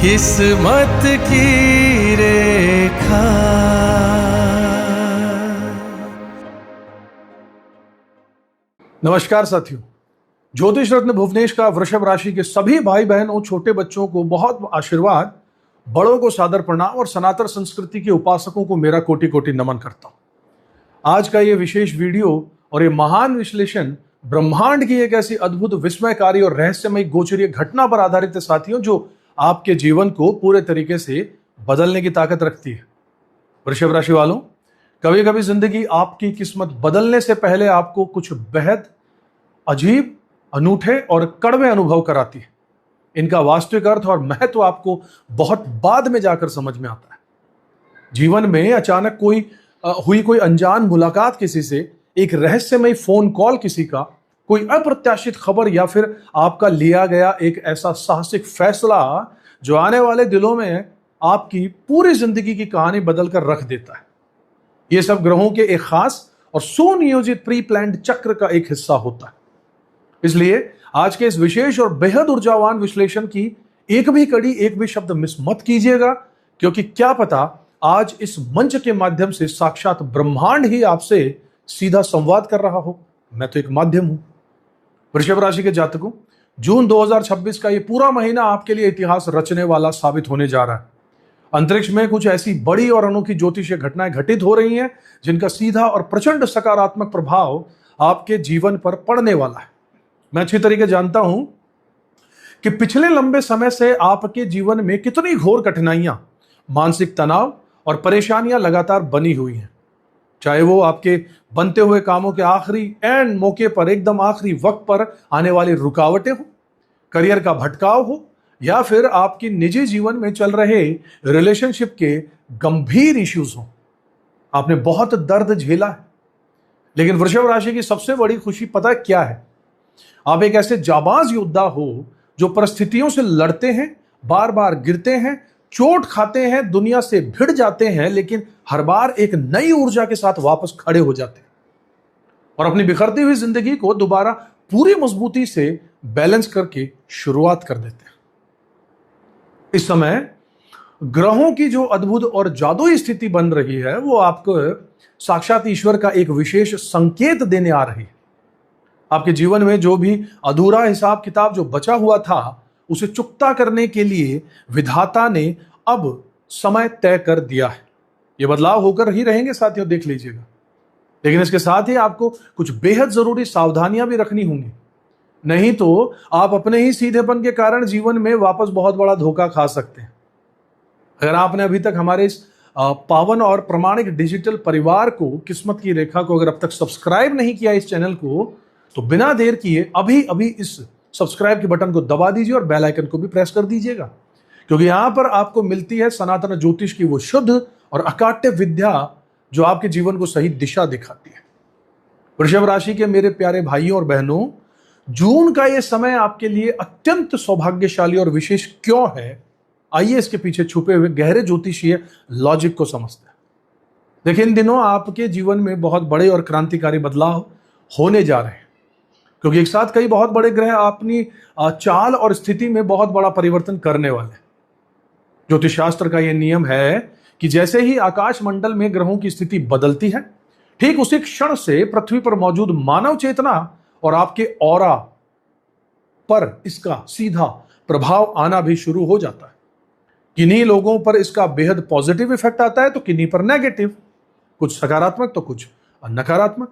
किस्मत की रेखा। नमस्कार साथियों, ज्योतिष रत्न भुवनेश का वृषभ राशि के सभी भाई बहनों, छोटे बच्चों को बहुत आशीर्वाद, बड़ों को सादर प्रणाम और सनातन संस्कृति के उपासकों को मेरा कोटि कोटि नमन करता हूं। आज का ये विशेष वीडियो और ये महान विश्लेषण ब्रह्मांड की एक ऐसी अद्भुत, विस्मयकारी और रहस्यमयी गोचरीय घटना पर आधारित है साथियों, जो आपके जीवन को पूरे तरीके से बदलने की ताकत रखती है। वृषभ राशि वालों, कभी कभी जिंदगी आपकी किस्मत बदलने से पहले आपको कुछ बेहद अजीब, अनूठे और कड़वे अनुभव कराती है। इनका वास्तविक अर्थ और महत्व आपको बहुत बाद में जाकर समझ में आता है। जीवन में अचानक हुई कोई अनजान मुलाकात किसी से, एक रहस्यमय फोन कॉल किसी का, कोई अप्रत्याशित खबर या फिर आपका लिया गया एक ऐसा साहसिक फैसला जो आने वाले दिनों में आपकी पूरी जिंदगी की कहानी बदलकर रख देता है। यह सब ग्रहों के एक खास और सुनियोजित प्री प्लान्ड चक्र का एक हिस्सा होता है। इसलिए आज के इस विशेष और बेहद ऊर्जावान विश्लेषण की एक भी कड़ी, एक भी शब्द मिस मत कीजिएगा, क्योंकि क्या पता आज इस मंच के माध्यम से साक्षात ब्रह्मांड ही आपसे सीधा संवाद कर रहा हो। मैं तो एक माध्यम हूं। वृषभ राशि के जातकों, जून 2026 का ये पूरा महीना आपके लिए इतिहास रचने वाला साबित होने जा रहा है। अंतरिक्ष में कुछ ऐसी बड़ी और अनोखी ज्योतिषीय घटनाएं घटित हो रही हैं जिनका सीधा और प्रचंड सकारात्मक प्रभाव आपके जीवन पर पड़ने वाला है। मैं अच्छी तरीके जानता हूं कि पिछले लंबे समय से आपके जीवन में कितनी घोर कठिनाइयां, मानसिक तनाव और परेशानियां लगातार बनी हुई हैं। चाहे वो आपके बनते हुए कामों के आखिरी एंड मौके पर, एकदम आखिरी वक्त पर आने वाली रुकावटें हो, करियर का भटकाव हो, या फिर आपकी निजी जीवन में चल रहे रिलेशनशिप के गंभीर इश्यूज हो। आपने बहुत दर्द झेला है, लेकिन वृषभ राशि की सबसे बड़ी खुशी पता है क्या है? आप एक ऐसे जाबाज योद्धा हो जो परिस्थितियों से लड़ते हैं, बार बार गिरते हैं, चोट खाते हैं, दुनिया से भिड़ जाते हैं, लेकिन हर बार एक नई ऊर्जा के साथ वापस खड़े हो जाते हैं और अपनी बिखरती हुई जिंदगी को दोबारा पूरी मजबूती से बैलेंस करके शुरुआत कर देते हैं। इस समय ग्रहों की जो अद्भुत और जादुई स्थिति बन रही है, वो आपको साक्षात ईश्वर का एक विशेष संकेत देने आ रही है। आपके जीवन में जो भी अधूरा हिसाब किताब जो बचा हुआ था, उसे चुकता करने के लिए विधाता ने अब समय तय कर दिया है। ये बदलाव होकर ही रहेंगे साथियों, देख लीजिएगा। लेकिन इसके साथ ही आपको कुछ बेहद जरूरी सावधानियां भी रखनी होंगी, नहीं तो आप अपने ही सीधेपन के कारण जीवन में वापस बहुत बड़ा धोखा खा सकते हैं। अगर आपने अभी तक हमारे इस पावन और प्रमाणिक डिजिटल परिवार को, किस्मत की रेखा को, अगर अब तक सब्सक्राइब नहीं किया इस चैनल को, तो बिना देर किए अभी अभी इस सब्सक्राइब के बटन को दबा दीजिए और बेल आइकन को भी प्रेस कर दीजिएगा, क्योंकि यहां पर आपको मिलती है सनातन ज्योतिष की वो शुद्ध और अकाट्य विद्या जो आपके जीवन को सही दिशा दिखाती है। वृषभ राशि के मेरे प्यारे भाइयों और बहनों, जून का यह समय आपके लिए अत्यंत सौभाग्यशाली और विशेष क्यों है, आइए इसके पीछे छुपे हुए गहरे ज्योतिषीय लॉजिक को समझते हैं। देखिए, इन दिनों आपके जीवन में बहुत बड़े और क्रांतिकारी बदलाव होने जा रहे हैं, क्योंकि एक साथ कई बहुत बड़े ग्रह अपनी चाल और स्थिति में बहुत बड़ा परिवर्तन करने वाले हैं। ज्योतिष शास्त्र का यह नियम है कि जैसे ही आकाश मंडल में ग्रहों की स्थिति बदलती है, ठीक उसी क्षण से पृथ्वी पर मौजूद मानव चेतना और आपके ऑरा पर इसका सीधा प्रभाव आना भी शुरू हो जाता है। किन्हीं लोगों पर इसका बेहद पॉजिटिव इफेक्ट आता है तो किन्हीं पर नेगेटिव, कुछ सकारात्मक तो कुछ नकारात्मक।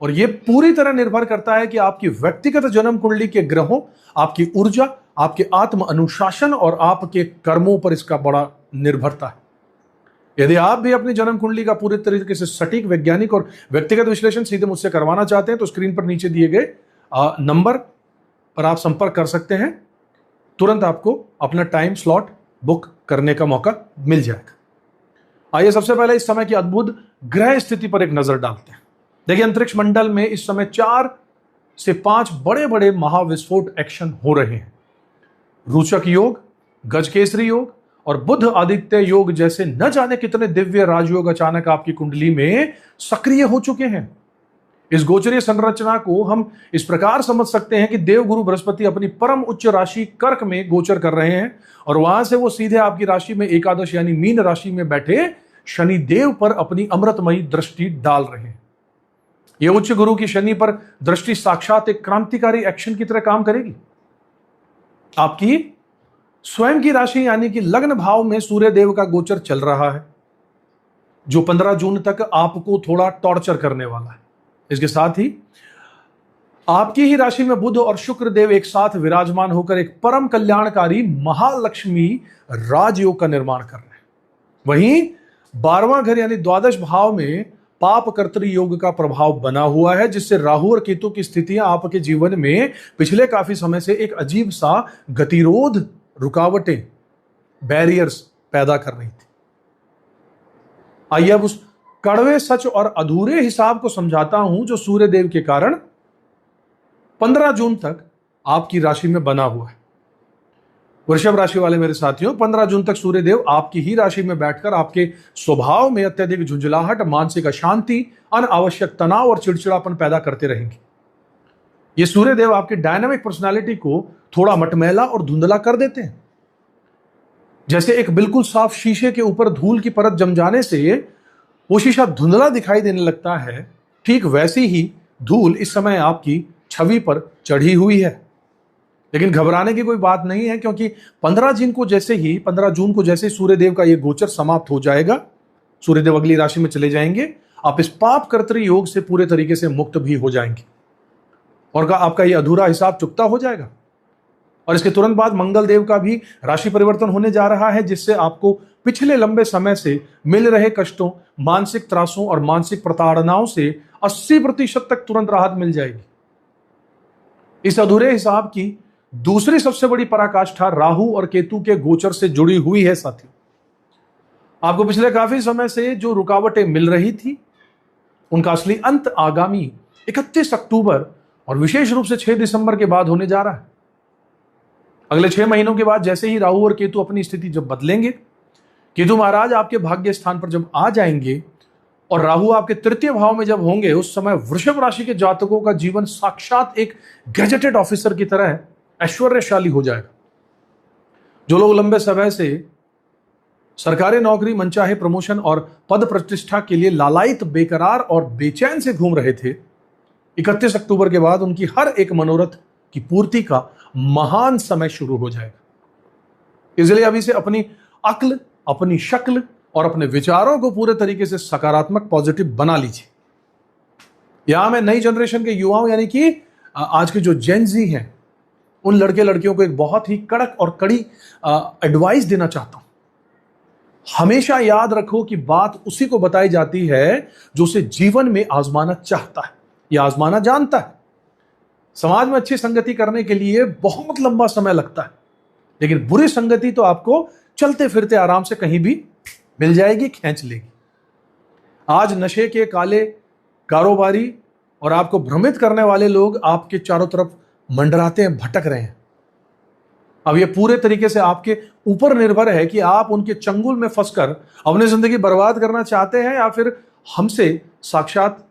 और यह पूरी तरह निर्भर करता है कि आपकी व्यक्तिगत जन्म कुंडली के ग्रहों, आपकी ऊर्जा, आपके आत्म अनुशासन और आपके कर्मों पर इसका बड़ा निर्भरता है। यदि आप भी अपनी जन्म कुंडली का पूरी तरीके से सटीक, वैज्ञानिक और व्यक्तिगत विश्लेषण सीधे मुझसे करवाना चाहते हैं, तो स्क्रीन पर नीचे दिए गए नंबर पर आप संपर्क कर सकते हैं। तुरंत आपको अपना टाइम स्लॉट बुक करने का मौका मिल जाएगा। आइए सबसे पहले इस समय की अद्भुत ग्रह स्थिति पर एक नजर डालते हैं। देखिए, अंतरिक्ष मंडल में इस समय 4 से 5 बड़े बड़े महाविस्फोट एक्शन हो रहे हैं। रोचक योग, गजकेसरी योग और बुध आदित्य योग जैसे न जाने कितने दिव्य राजयोग अचानक आपकी कुंडली में सक्रिय हो चुके हैं। इस गोचरीय संरचना को हम इस प्रकार समझ सकते हैं कि देवगुरु बृहस्पति अपनी परम उच्च राशि कर्क में गोचर कर रहे हैं और वहां से वो सीधे आपकी राशि में एकादश यानी मीन राशि में बैठे शनि देव पर अपनी अमृतमयी दृष्टि डाल रहे हैं। यह उच्च गुरु की शनि पर दृष्टि साक्षात एक क्रांतिकारी एक्शन की तरह काम करेगी। आपकी स्वयं की राशि यानी कि लग्न भाव में सूर्य देव का गोचर चल रहा है, जो 15 जून तक आपको थोड़ा टॉर्चर करने वाला है। इसके साथ ही आपकी ही राशि में बुध और शुक्र देव एक साथ विराजमान होकर एक परम कल्याणकारी महालक्ष्मी राजयोग का निर्माण कर रहे हैं। वहीं 12वां घर यानी द्वादश भाव में पाप कर्तृ योग का प्रभाव बना हुआ है, जिससे राहु और केतु की स्थितियां आपके जीवन में पिछले काफी समय से एक अजीब सा गतिरोध, रुकावटें, बैरियर्स पैदा कर रही थी। आइए अब उस कड़वे सच और अधूरे हिसाब को समझाता हूं जो सूर्य देव के कारण 15 जून तक आपकी राशि में बना हुआ है। वृषभ राशि वाले मेरे साथियों, 15 जून तक सूर्य देव आपकी ही राशि में बैठकर आपके स्वभाव में अत्यधिक झुंझलाहट, मानसिक अशांति, अनावश्यक तनाव और चिड़चिड़ापन पैदा करते रहेंगे। ये सूर्य देव आपकी डायनामिक पर्सनालिटी को थोड़ा मटमैला और धुंधला कर देते हैं। जैसे एक बिल्कुल साफ शीशे के ऊपर धूल की परत जम जाने से वो शीशा धुंधला दिखाई देने लगता है, ठीक वैसी ही धूल इस समय आपकी छवि पर चढ़ी हुई है। लेकिन घबराने की कोई बात नहीं है, क्योंकि 15 जून को जैसे ही सूर्यदेव का ये गोचर समाप्त हो जाएगा, सूर्यदेव अगली राशि में चले जाएंगे, आप इस पाप कर्तृ योग से पूरे तरीके से मुक्त भी हो जाएंगे और आपका ये अधूरा हिसाब चुकता हो जाएगा। और इसके तुरंत बाद मंगल देव का भी राशि परिवर्तन होने जा रहा है, जिससे आपको पिछले लंबे समय से मिल रहे कष्टों, मानसिक त्रासों और मानसिक प्रताड़नाओं से 80% तक तुरंत राहत मिल जाएगी। इस अधूरे हिसाब की दूसरी सबसे बड़ी पराकाष्ठा राहु और केतु के गोचर से जुड़ी हुई है। साथियों, आपको पिछले काफी समय से जो रुकावटें मिल रही थी, उनका असली अंत आगामी 31 अक्टूबर और विशेष रूप से 6 दिसंबर के बाद होने जा रहा है। अगले 6 महीनों के बाद जैसे ही राहु और केतु अपनी स्थिति जब बदलेंगे, केतु महाराज आपके भाग्य स्थान पर जब आ जाएंगे और राहु आपके तृतीय भाव में जब होंगे, उस समय वृषभ राशि के जातकों का जीवन साक्षात एक गैजेटेड ऑफिसर की तरह ऐश्वर्यशाली हो जाएगा। जो लोग लंबे समय से सरकारी नौकरी, मनचाहे प्रमोशन और पद प्रतिष्ठा के लिए लालायित, बेकरार और बेचैन से घूम रहे थे, 31 अक्टूबर के बाद उनकी हर एक मनोरथ की पूर्ति का महान समय शुरू हो जाएगा। इसलिए अभी से अपनी अक्ल, अपनी शक्ल और अपने विचारों को पूरे तरीके से सकारात्मक, पॉजिटिव बना लीजिए। यहां मैं नई जनरेशन के युवाओं यानी कि आज के जो जेनजी हैं, उन लड़के लड़कियों को एक बहुत ही कड़क और कड़ी एडवाइस देना चाहता हूं। हमेशा याद रखो कि बात उसी को बताई जाती है जो उसे जीवन में आजमाना चाहता है या आजमाना जानता है। समाज में अच्छी संगति करने के लिए बहुत लंबा समय लगता है, लेकिन बुरी संगति तो आपको चलते फिरते आराम से कहीं भी मिल जाएगी, खींच लेगी। आज नशे के काले कारोबारी और आपको भ्रमित करने वाले लोग आपके चारों तरफ मंडराते हैं, भटक रहे हैं। अब ये पूरे तरीके से आपके ऊपर निर्भर है कि आप उनके चंगुल में फंसकर अपनी जिंदगी बर्बाद करना चाहते हैं या फिर हमसे साक्षात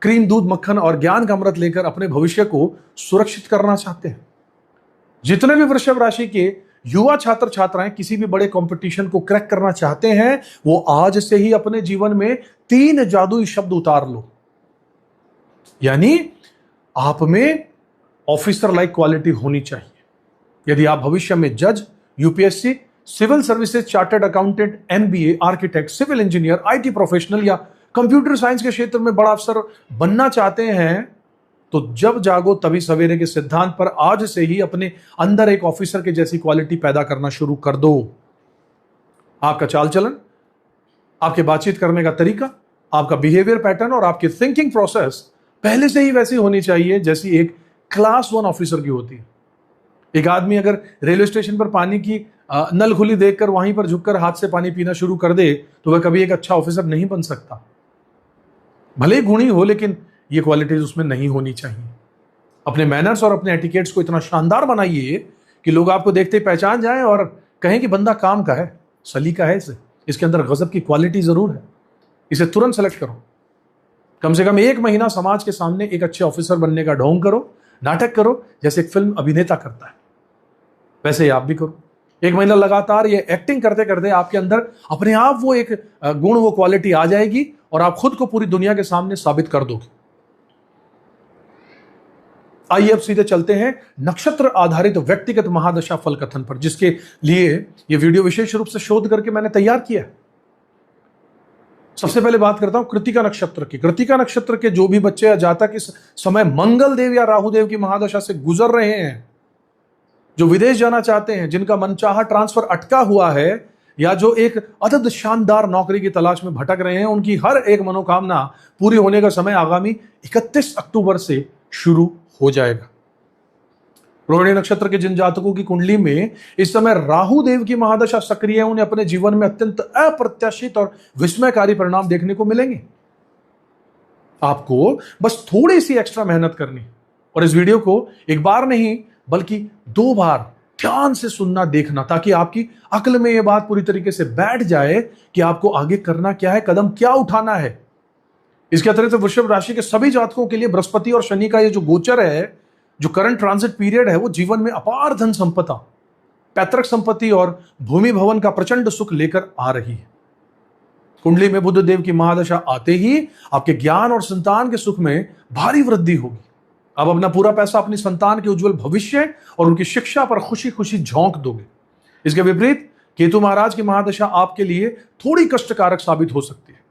क्रीम, दूध, मक्खन और ज्ञान का अमृत लेकर अपने भविष्य को सुरक्षित करना चाहते हैं। जितने भी वृषभ राशि के युवा छात्र छात्राएं किसी भी बड़े कंपटीशन को क्रैक करना चाहते हैं, वो आज से ही अपने जीवन में 3 जादुई शब्द उतार लो। यानी आप में ऑफिसर लाइक क्वालिटी होनी चाहिए। यदि आप भविष्य में जज, UPSC, civil services, chartered accountant, MBA, architect, civil engineer, IT professional या कंप्यूटर साइंस के क्षेत्र में बड़ा अफसर बनना चाहते हैं, तो जब जागो तभी सवेरे के सिद्धांत पर आज से ही अपने अंदर एक ऑफिसर के जैसी क्वालिटी पैदा करना शुरू कर दो। आपका चाल चलन, आपके बातचीत करने का तरीका, आपका बिहेवियर पैटर्न और आपकी थिंकिंग प्रोसेस पहले से ही वैसी होनी चाहिए जैसी एक क्लास 1 ऑफिसर की होती है। एक आदमी अगर रेलवे स्टेशन पर पानी की नल खुली देखकर वहीं पर झुककर हाथ से पानी पीना शुरू कर दे, तो वह कभी एक अच्छा ऑफिसर नहीं बन सकता। भले ही गुणी हो, लेकिन ये क्वालिटीज उसमें नहीं होनी चाहिए। अपने मैनर्स और अपने एटिकेट्स को इतना शानदार बनाइए कि लोग आपको देखते ही पहचान जाएं और कहें कि बंदा काम का है, सलीका है, इसके अंदर गजब की क्वालिटी जरूर है, इसे तुरंत सेलेक्ट करो। कम से कम 1 महीना समाज के सामने एक अच्छे ऑफिसर बनने का ढोंग करो, नाटक करो, जैसे एक फिल्म अभिनेता करता है वैसे ही आप भी करो। 1 महीना लगातार ये एक्टिंग करते करते आपके अंदर अपने आप वो एक गुण, वो क्वालिटी आ जाएगी और आप खुद को पूरी दुनिया के सामने साबित कर दोगे। आइए अब सीधे चलते हैं नक्षत्र आधारित व्यक्तिगत महादशा फल कथन पर, जिसके लिए यह वीडियो विशेष रूप से शोध करके मैंने तैयार किया है। सबसे पहले बात करता हूं कृत्तिका नक्षत्र की। कृत्तिका नक्षत्र के जो भी बच्चे या जातक इस समय मंगल देव या राहु देव की महादशा से गुजर रहे हैं, जो विदेश जाना चाहते हैं, जिनका मनचाहा ट्रांसफर अटका हुआ है, या जो एक अत्यंत शानदार नौकरी की तलाश में भटक रहे हैं, उनकी हर एक मनोकामना पूरी होने का समय आगामी 31 अक्टूबर से शुरू हो जाएगा। रोहिणी नक्षत्र के जिन जातकों की कुंडली में इस समय राहु देव की महादशा सक्रिय है, उन्हें अपने जीवन में अत्यंत अप्रत्याशित और विस्मयकारी परिणाम देखने को मिलेंगे। आपको बस थोड़ी सी एक्स्ट्रा मेहनत करनी और इस वीडियो को एक बार नहीं बल्कि 2 बार ध्यान से सुनना, देखना, ताकि आपकी अक्ल में यह बात पूरी तरीके से बैठ जाए कि आपको आगे करना क्या है, कदम क्या उठाना है। इसके अतिरिक्त वृषभ राशि के सभी जातकों के लिए बृहस्पति और शनि का ये जो गोचर है, जो करंट ट्रांजिट पीरियड है, वो जीवन में अपार धन संपदा, पैतृक संपत्ति और भूमि भवन का प्रचंड सुख लेकर आ रही है। कुंडली में बुध देव की महादशा आते ही आपके ज्ञान और संतान के सुख में भारी वृद्धि होगी। अब अपना पूरा पैसा अपनी संतान के उज्जवल भविष्य और उनकी शिक्षा पर खुशी खुशी झोंक दोगे। इसके विपरीत केतु महाराज की महादशा आपके लिए थोड़ी कष्टकारक साबित हो सकती है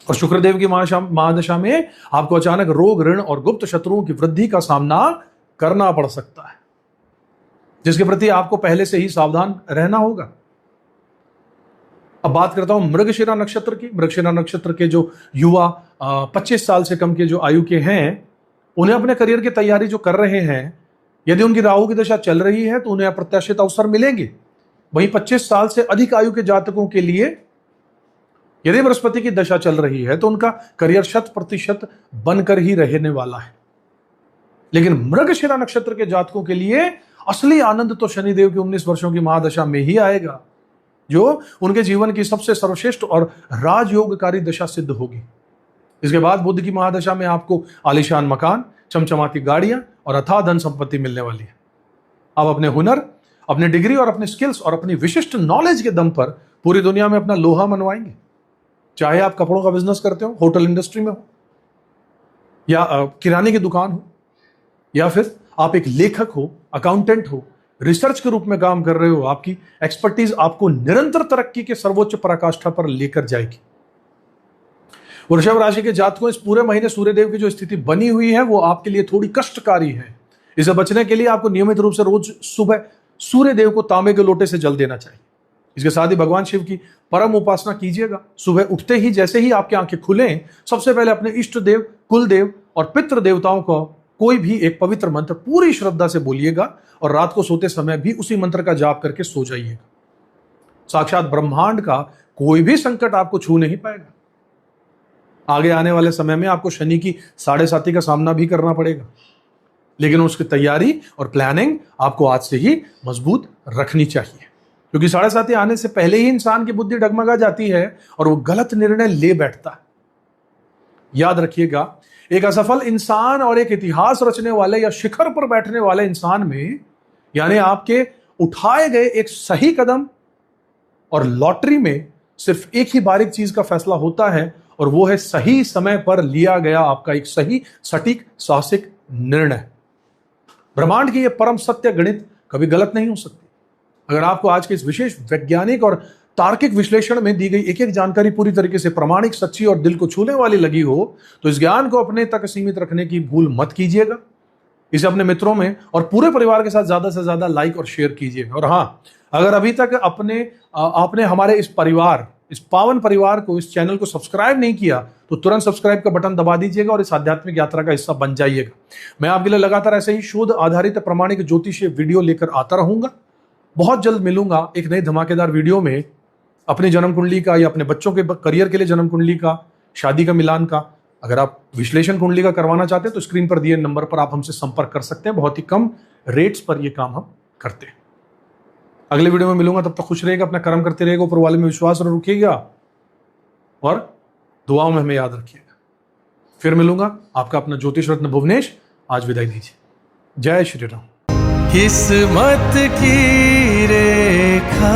और शुक्रदेव की महादशा में आपको अचानक रोग, ऋण और गुप्त शत्रुओं की वृद्धि का सामना करना पड़ सकता है, जिसके प्रति आपको पहले से ही सावधान रहना होगा। अब बात करता हूं मृगशिरा नक्षत्र की। मृगशिरा नक्षत्र के जो युवा 25 साल से कम के जो आयु के हैं, उन्हें अपने करियर की तैयारी जो कर रहे हैं, यदि उनकी राहु की दशा चल रही है तो उन्हें अप्रत्याशित अवसर मिलेंगे। वहीं 25 साल से अधिक आयु के जातकों के लिए यदि बृहस्पति की दशा चल रही है तो उनका करियर 100% बनकर ही रहने वाला है। लेकिन मृगशिरा नक्षत्र के जातकों के लिए असली आनंद तो शनिदेव की 19 वर्षों की महादशा में ही आएगा, जो उनके जीवन की सबसे सर्वश्रेष्ठ और राजयोगकारी दशा सिद्ध होगी। इसके बाद बुध की महादशा में आपको आलीशान मकान, चमचमाती गाड़ियां और अथाह धन संपत्ति मिलने वाली है। आप अपने हुनर, अपने डिग्री और अपने स्किल्स और अपनी विशिष्ट नॉलेज के दम पर पूरी दुनिया में अपना लोहा मनवाएंगे। चाहे आप कपड़ों का बिजनेस करते हो, होटल इंडस्ट्री में हो, या किराने की दुकान हो, या फिर आप एक लेखक हो, अकाउंटेंट हो, रिसर्च के रूप में काम कर रहे हो, आपकी एक्सपर्टीज आपको निरंतर तरक्की के सर्वोच्च पराकाष्ठा पर लेकर जाएगी। वृषभ राशि के जातकों, इस पूरे महीने सूर्यदेव की जो स्थिति बनी हुई है वो आपके लिए थोड़ी कष्टकारी है। इसे बचने के लिए आपको नियमित रूप से रोज सुबह सूर्यदेव को तांबे के लोटे से जल देना चाहिए। इसके साथ ही भगवान शिव की परम उपासना कीजिएगा। सुबह उठते ही जैसे ही आपकी आंखें खुलें, सबसे पहले अपने इष्ट देव, कुल देव और पितृ देवताओं को कोई भी एक पवित्र मंत्र पूरी श्रद्धा से बोलिएगा और रात को सोते समय भी उसी मंत्र का जाप करके सो जाइएगा। साक्षात ब्रह्मांड का कोई भी संकट आपको छू नहीं पाएगा। आगे आने वाले समय में आपको शनि की 7.5 का सामना भी करना पड़ेगा, लेकिन उसकी तैयारी और प्लानिंग आपको आज से ही मजबूत रखनी चाहिए, क्योंकि 7.5 आने से पहले ही इंसान की बुद्धि डगमगा जाती है और वो गलत निर्णय ले बैठता है। याद रखिएगा, एक असफल इंसान और एक इतिहास रचने वाले या शिखर पर बैठने वाले इंसान में, यानी आपके उठाए गए एक सही कदम और लॉटरी में सिर्फ एक ही बारीक चीज का फैसला होता है, और वो है सही समय पर लिया गया आपका एक सही, सटीक, साहसिक निर्णय। ब्रह्मांड की यह परम सत्य गणित कभी गलत नहीं हो सकती। अगर आपको आज के इस विशेष वैज्ञानिक और तार्किक विश्लेषण में दी गई एक एक जानकारी पूरी तरीके से प्रामाणिक, सच्ची और दिल को छूने वाली लगी हो, तो इस ज्ञान को अपने तक सीमित रखने की भूल मत कीजिएगा। इसे अपने मित्रों में और पूरे परिवार के साथ ज्यादा से ज्यादा लाइक और शेयर कीजिएगा। और हाँ, अगर अभी तक आपने हमारे इस पावन परिवार को, इस चैनल को सब्सक्राइब नहीं किया, तो तुरंत सब्सक्राइब का बटन दबा दीजिएगा और इस आध्यात्मिक यात्रा का हिस्सा बन जाइएगा। मैं आपके लिए लगातार ऐसे ही शोध आधारित प्रामाणिक ज्योतिषीय वीडियो लेकर आता रहूंगा। बहुत जल्द मिलूंगा एक नई धमाकेदार वीडियो में, अपनी जन्म कुंडली का या अपने बच्चों के करियर के लिए जन्म कुंडली का, शादी का, मिलान का। अगर आप विश्लेषण कुंडली का करवाना चाहते हैं तो स्क्रीन पर दिए नंबर पर आप हमसे संपर्क कर सकते हैं। बहुत ही कम रेट्स पर यह काम हम करते हैं। अगले वीडियो में मिलूंगा, तब तक खुश रहेगा, अपना कर्म करते रहेगा, ऊपर वाले में विश्वास रखिएगा और दुआओं में हमें याद रखिएगा। फिर मिलूंगा, आपका अपना ज्योतिष रत्न भुवनेश आज विदाई दीजिए। जय श्री राम। किस्मत की रेखा